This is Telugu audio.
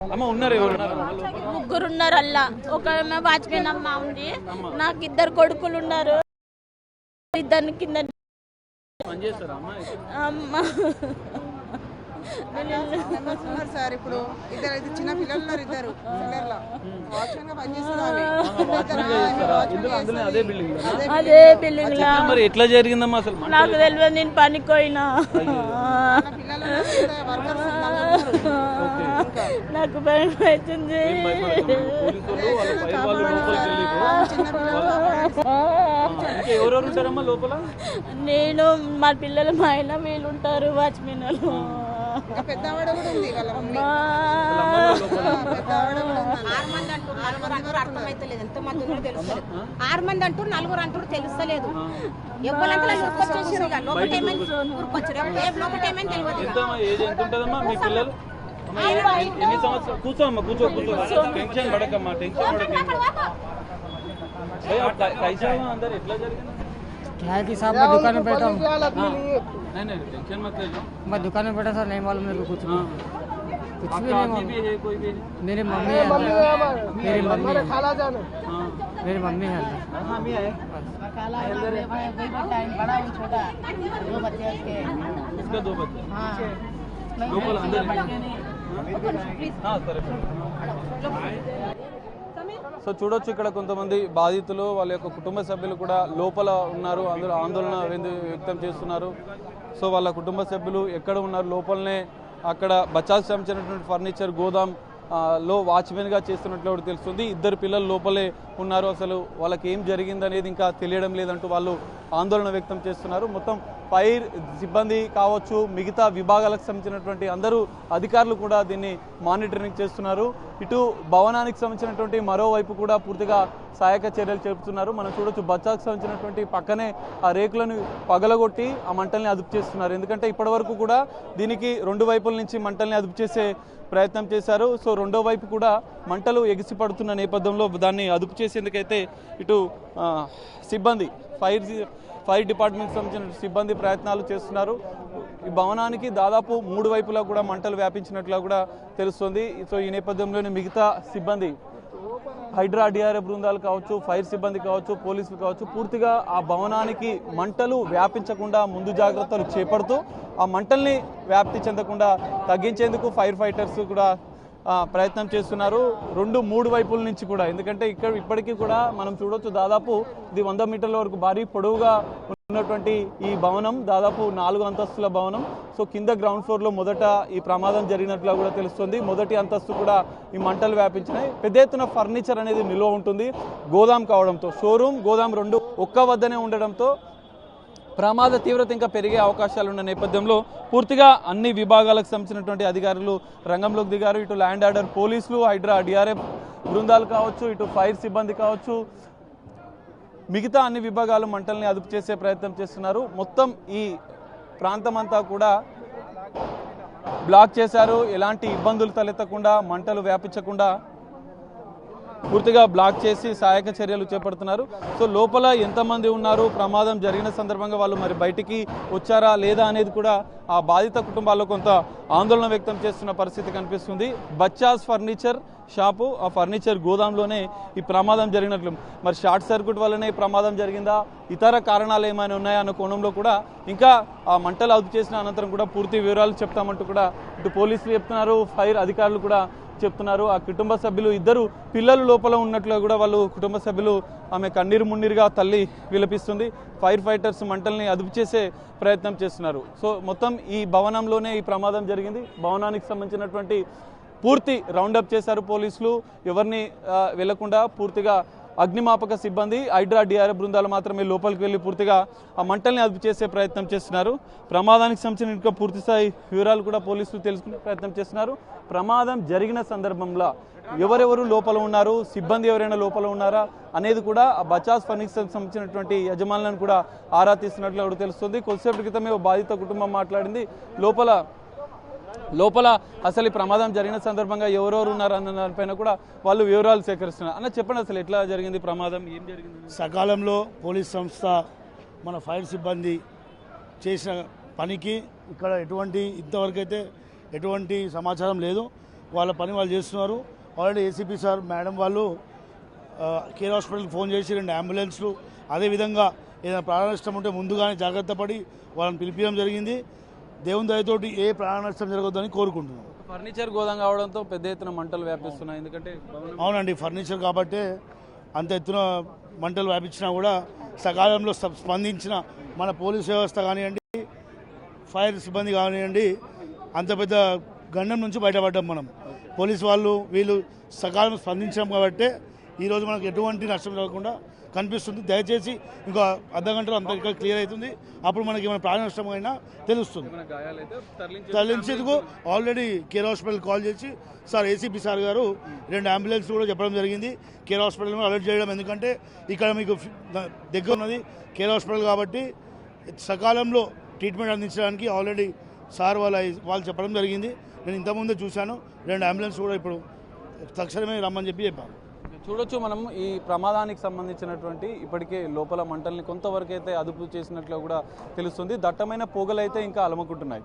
అమ్మ ఉన్నారు ఎవరు ముగ్గురు ఉన్నారు అల్లా ఒక వాచ్మెన్ అమ్మ ఉంది నాకు ఇద్దరు కొడుకులు ఉన్నారు ఇద్దరు కింద అమ్మ సార్ ఇప్పుడు ఇద్దరు చిన్న పిల్లలు ఉన్నారు ఇద్దరు అదే బిల్డింగ్ లా మరి ఎట్లా జరిగిందమ్మా అసలు నాకు తెలియదు నేను పనికోయినా నాకు భయం అవుతుంది ఎవరెవరు ఉంటారమ్మా లోపల నేను మా పిల్లలు మా ఆయన వీళ్ళు ఉంటారు వాచ్మెన్ వాళ్ళు పెద్దవాడ కూడా ఉంది వాళ్ళ అర్థమైతలేదు ఎంతమంది ఉన్నారో తెలుస్తలేదు 6 మంది అంటూ 4 అంటూ తెలుస్తలేదు ఎవరంతా ఊరుకొచ్చేసారు లోపటేమని తెలియదు మీ పిల్లలు ఎన్ని సంవత్సరాలు కూర్చోమ్మా కూర్చో టెన్షన్ పడకమ్మా టెన్షన్ పడకమ్మా अंदर एट्ला क्या है कि साहब मैं दुकान में बैठा हूँ। नहीं टेंशन मत ले लो। मैं दुकान में बैठा सर नहीं मालूम मेरे को कुछ भी कुछ भी नहीं मालूम। भी है कोई भी मेरी मम्मी है मेरी मम्मी है मेरी मम्मी है मम्मी है इसका 2 बच्चे लोकल अंदर हां सर సో చూడొచ్చు ఇక్కడ కొంతమంది బాధితులు వాళ్ళ యొక్క కుటుంబ సభ్యులు కూడా లోపల ఉన్నారు అందులో ఆందోళన వ్యక్తం చేస్తున్నారు సో వాళ్ళ కుటుంబ సభ్యులు ఎక్కడ ఉన్నారు లోపలనే అక్కడ బచాస్ సంబంధించినటువంటి ఫర్నిచర్ గోదాం లో వాచ్మెన్గా చేస్తున్నట్లు కూడా తెలుస్తుంది ఇద్దరు పిల్లలు లోపలే ఉన్నారు అసలు వాళ్ళకి ఏం జరిగింది అనేది ఇంకా తెలియడం లేదంటూ వాళ్ళు ఆందోళన వ్యక్తం చేస్తున్నారు మొత్తం ఫైర్ సిబ్బంది కావచ్చు మిగతా విభాగాలకు సంబంధించినటువంటి అందరూ అధికారులు కూడా దీన్ని మానిటరింగ్ చేస్తున్నారు ఇటు భవనానికి సంబంధించినటువంటి మరోవైపు కూడా పూర్తిగా సహాయక చర్యలు చేపుతున్నారు మనం చూడొచ్చు బచ్చాకు సంబంధించినటువంటి పక్కనే ఆ రేకులను పగలగొట్టి ఆ మంటల్ని అదుపు చేస్తున్నారు ఎందుకంటే ఇప్పటివరకు కూడా దీనికి 2 వైపుల నుంచి మంటల్ని అదుపు చేసే ప్రయత్నం చేశారు సో రెండో వైపు కూడా మంటలు ఎగిసిపడుతున్న నేపథ్యంలో దాన్ని అదుపు చేసేందుకైతే ఇటు సిబ్బంది ఫైర్ డిపార్ట్మెంట్ సంబంధించిన సిబ్బంది ప్రయత్నాలు చేస్తున్నారు ఈ భవనానికి దాదాపు 3 వైపులా కూడా మంటలు వ్యాపించినట్లుగా కూడా తెలుస్తుంది సో ఈ నేపథ్యంలోనే మిగతా సిబ్బంది హైడ్రా డిఆర్ఎఫ్ బృందాలు కావచ్చు ఫైర్ సిబ్బంది కావచ్చు పోలీసులు కావచ్చు పూర్తిగా ఆ భవనానికి మంటలు వ్యాపించకుండా ముందు జాగ్రత్తలు చేపడుతూ ఆ మంటల్ని వ్యాప్తి చెందకుండా తగ్గించేందుకు ఫైర్ ఫైటర్స్ కూడా ప్రయత్నం చేస్తున్నారు 2-3 వైపుల నుంచి కూడా ఎందుకంటే ఇక్కడ ఇప్పటికీ కూడా మనం చూడొచ్చు దాదాపు ఇది 100 మీటర్ల వరకు భారీ పొడవుగా ఉన్నటువంటి ఈ భవనం దాదాపు 4 అంతస్తుల భవనం సో కింద గ్రౌండ్ ఫ్లోర్లో మొదట ఈ ప్రమాదం జరిగినట్లుగా కూడా తెలుస్తుంది మొదటి అంతస్తు కూడా ఈ మంటలు వ్యాపించినాయి పెద్ద ఎత్తున ఫర్నిచర్ అనేది నిల్వ ఉంటుంది గోదాం కావడంతో షోరూమ్ గోదాం 2 ఒక్క వద్దనే ఉండడంతో ప్రమాద తీవ్రత ఇంకా పెరిగే అవకాశాలు ఉన్న నేపథ్యంలో పూర్తిగా అన్ని విభాగాలకు సంబంధించినటువంటి అధికారులు రంగంలోకి దిగారు ఇటు ల్యాండ్ ఆర్డర్ పోలీసులు హైడ్రా డిఆర్ఎఫ్ బృందాలు కావచ్చు ఇటు ఫైర్ సిబ్బంది కావచ్చు మిగతా అన్ని విభాగాలు మంటల్ని అదుపు చేసే ప్రయత్నం చేస్తున్నారు మొత్తం ఈ ప్రాంతం అంతా కూడా బ్లాక్ చేశారు ఎలాంటి ఇబ్బందులు తలెత్తకుండా మంటలు వ్యాపించకుండా పూర్తిగా బ్లాక్ చేసి సహాయక చర్యలు చేపడుతున్నారు సో లోపల ఎంతమంది ఉన్నారు ప్రమాదం జరిగిన సందర్భంగా వాళ్ళు మరి బయటికి వచ్చారా లేదా అనేది కూడా ఆ బాధిత కుటుంబాల్లో కొంత ఆందోళన వ్యక్తం చేస్తున్న పరిస్థితి కనిపిస్తుంది బచ్చాస్ ఫర్నిచర్ షాపు ఆ ఫర్నిచర్ గోదాంలోనే ఈ ప్రమాదం జరిగినట్లు మరి షార్ట్ సర్క్యూట్ వల్లనే ఈ ప్రమాదం జరిగిందా ఇతర కారణాలు ఏమైనా ఉన్నాయా అన్న కోణంలో కూడా ఇంకా ఆ మంటలు అదుపు చేసిన అనంతరం కూడా పూర్తి వివరాలు చెప్తామంటూ కూడా ఇటు పోలీసులు చెప్తున్నారు ఫైర్ అధికారులు కూడా చెప్తున్నారు ఆ కుటుంబ సభ్యులు ఇద్దరు పిల్లలు లోపల ఉన్నట్లుగా కూడా వాళ్ళు కుటుంబ సభ్యులు ఆమె కన్నీరు మున్నీరుగా తల్లి విలపిస్తుంది ఫైర్ ఫైటర్స్ మంటల్ని అదుపు చేసే ప్రయత్నం చేస్తున్నారు సో మొత్తం ఈ భవనంలోనే ఈ ప్రమాదం జరిగింది భవనానికి సంబంధించినటువంటి పూర్తి రౌండప్ చేశారు పోలీసులు ఎవరిని వెళ్లకుండా పూర్తిగా అగ్నిమాపక సిబ్బంది హైడ్రా డిఆర్ఎఫ్ బృందాలు మాత్రమే లోపలికి వెళ్ళి పూర్తిగా ఆ మంటల్ని అదుపు చేసే ప్రయత్నం చేస్తున్నారు ప్రమాదానికి సంబంధించిన ఇంకా పూర్తిస్థాయి వివరాలు కూడా పోలీసులు తెలుసుకునే ప్రయత్నం చేస్తున్నారు ప్రమాదం జరిగిన సందర్భంలో ఎవరెవరు లోపల ఉన్నారు సిబ్బంది ఎవరైనా లోపల ఉన్నారా అనేది కూడా ఆ బచాస్ ఫర్నిచర్ సంబంధించినటువంటి యజమానులను కూడా ఆరా తీస్తున్నట్లు కూడా తెలుస్తుంది కొద్దిసేపటి క్రితమే బాధిత కుటుంబం మాట్లాడింది లోపల అసలు ఈ ప్రమాదం జరిగిన సందర్భంగా ఎవరెవరు ఉన్నారు అన్న దానిపైన కూడా వాళ్ళు వివరాలు సేకరిస్తున్నారు అన్న చెప్పండి అసలు ఎట్లా జరిగింది ప్రమాదం ఏం జరిగింది సకాలంలో పోలీస్ సంస్థ మన ఫైర్ సిబ్బంది చేసిన పనికి ఇక్కడ ఇంతవరకు అయితే ఎటువంటి సమాచారం లేదు వాళ్ళ పని వాళ్ళు చేస్తున్నారు. ఆల్రెడీ ఏసీపీ సార్ మేడం వాళ్ళు కేర్ హాస్పిటల్కి ఫోన్ చేసి 2 అంబులెన్స్లు, అదేవిధంగా ఏదైనా ప్రాణ నష్టం ఉంటే ముందుగానే జాగ్రత్త పడి వాళ్ళని పిలిపించడం జరిగింది. దేవుని దయతోటి ఏ ప్రాణ నష్టం జరగొద్దని కోరుకుంటున్నాం. ఫర్నిచర్ గోదాం కావడంతో పెద్ద ఎత్తున మంటలు వ్యాపిస్తున్నాయి. ఎందుకంటే అవునండి, ఫర్నిచర్ కాబట్టే అంత ఎత్తున మంటలు వ్యాపించినా కూడా సకాలంలో స్పందించిన మన పోలీస్ వ్యవస్థ కానివ్వండి, ఫైర్ సిబ్బంది కానివ్వండి, అంత పెద్ద గండం నుంచి బయటపడ్డాం మనం. పోలీసు వాళ్ళు వీళ్ళు సకాలం స్పందించాం కాబట్టి ఈరోజు మనకు ఎటువంటి నష్టం జరగకుండా కనిపిస్తుంది. దయచేసి ఇంకో అర్ధగంటలో అంత ఇక్కడ క్లియర్ అవుతుంది. అప్పుడు మనకి ఏమైనా ప్రాణ నష్టం అయినా తెలుస్తుంది. తరలించేందుకు ఆల్రెడీ కేర్ హాస్పిటల్ కాల్ చేసి సార్ ఏసీపీ సార్ గారు 2 అంబులెన్స్ కూడా చెప్పడం జరిగింది. కేర్ హాస్పిటల్ అలర్ట్ చేయడం, ఎందుకంటే ఇక్కడ మీకు దగ్గర ఉన్నది కేర్ హాస్పిటల్ కాబట్టి సకాలంలో ట్రీట్మెంట్ అందించడానికి ఆల్రెడీ సార్ వాళ్ళు చెప్పడం జరిగింది. నేను ఇంతకుముందే చూశాను. 2 అంబులెన్స్ కూడా ఇప్పుడు తక్షణమే రమ్మని చెప్పాను. చూడొచ్చు మనం ఈ ప్రమాదానికి సంబంధించినటువంటి ఇప్పటికే లోపల మంటల్ని కొంతవరకు అయితే అదుపు చేసినట్లు కూడా తెలుస్తుంది. దట్టమైన పొగలు అయితే ఇంకా అలముకుంటున్నాయి.